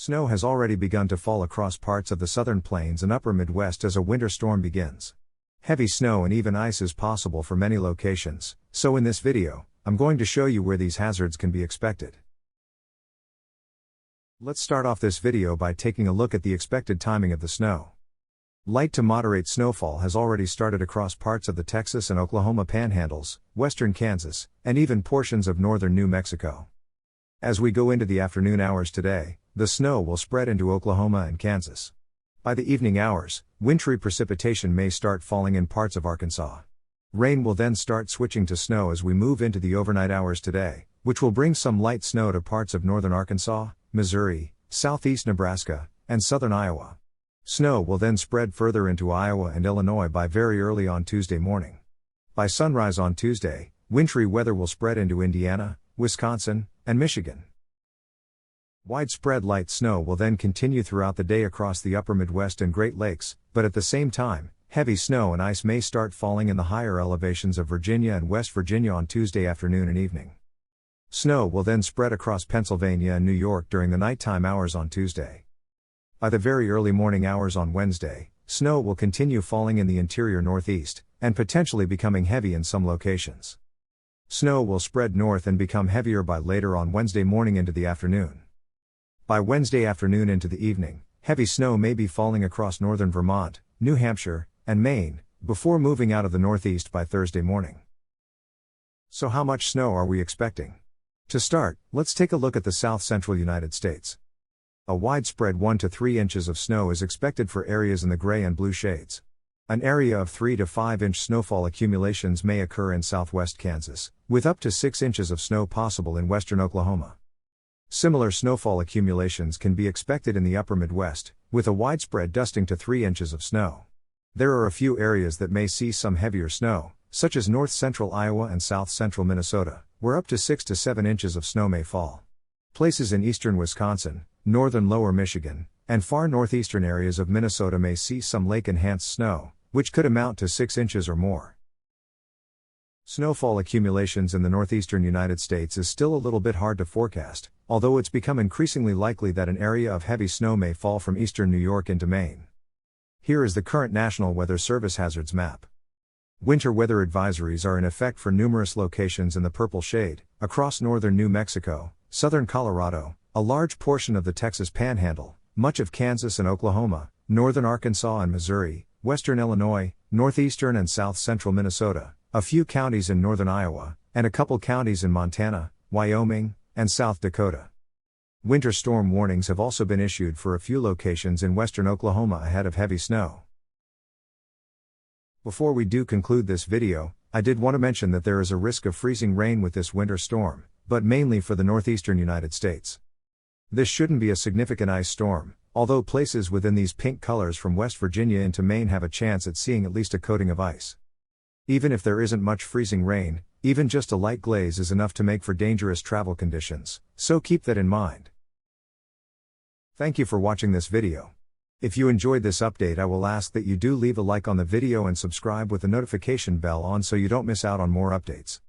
Snow has already begun to fall across parts of the southern plains and upper Midwest as a winter storm begins. Heavy snow and even ice is possible for many locations, so in this video, I'm going to show you where these hazards can be expected. Let's start off this video by taking a look at the expected timing of the snow. Light to moderate snowfall has already started across parts of the Texas and Oklahoma panhandles, western Kansas, and even portions of northern New Mexico. As we go into the afternoon hours today, the snow will spread into Oklahoma and Kansas. By the evening hours, wintry precipitation may start falling in parts of Arkansas. Rain will then start switching to snow as we move into the overnight hours today, which will bring some light snow to parts of northern Arkansas, Missouri, southeast Nebraska, and southern Iowa. Snow will then spread further into Iowa and Illinois by very early on Tuesday morning. By sunrise on Tuesday, wintry weather will spread into Indiana, Wisconsin, and Michigan. Widespread light snow will then continue throughout the day across the upper Midwest and Great Lakes, but at the same time, heavy snow and ice may start falling in the higher elevations of Virginia and West Virginia on Tuesday afternoon and evening. Snow will then spread across Pennsylvania and New York during the nighttime hours on Tuesday. By the very early morning hours on Wednesday, snow will continue falling in the interior Northeast, and potentially becoming heavy in some locations. Snow will spread north and become heavier by later on Wednesday morning into the afternoon. By Wednesday afternoon into the evening, heavy snow may be falling across northern Vermont, New Hampshire, and Maine, before moving out of the Northeast by Thursday morning. So how much snow are we expecting? To start, let's take a look at the south-central United States. A widespread 1 to 3 inches of snow is expected for areas in the gray and blue shades. An area of 3 to 5 inch snowfall accumulations may occur in southwest Kansas, with up to 6 inches of snow possible in western Oklahoma. Similar snowfall accumulations can be expected in the upper Midwest, with a widespread dusting to 3 inches of snow. There are a few areas that may see some heavier snow, such as north-central Iowa and south-central Minnesota, where up to 6 to 7 inches of snow may fall. Places in eastern Wisconsin, northern lower Michigan, and far northeastern areas of Minnesota may see some lake-enhanced snow, which could amount to 6 inches or more. Snowfall accumulations in the northeastern United States is still a little bit hard to forecast, although it's become increasingly likely that an area of heavy snow may fall from eastern New York into Maine. Here is the current National Weather Service hazards map. Winter weather advisories are in effect for numerous locations in the purple shade, across northern New Mexico, southern Colorado, a large portion of the Texas Panhandle, much of Kansas and Oklahoma, northern Arkansas and Missouri, western Illinois, northeastern and south-central Minnesota, a few counties in northern Iowa, and a couple counties in Montana, Wyoming, and South Dakota. Winter storm warnings have also been issued for a few locations in western Oklahoma ahead of heavy snow. Before we do conclude this video, I did want to mention that there is a risk of freezing rain with this winter storm, but mainly for the northeastern United States. This shouldn't be a significant ice storm, although places within these pink colors from West Virginia into Maine have a chance at seeing at least a coating of ice. Even if there isn't much freezing rain, even just a light glaze is enough to make for dangerous travel conditions, so keep that in mind. Thank you for watching this video. If you enjoyed this update, I will ask that you do leave a like on the video and subscribe with the notification bell on so you don't miss out on more updates.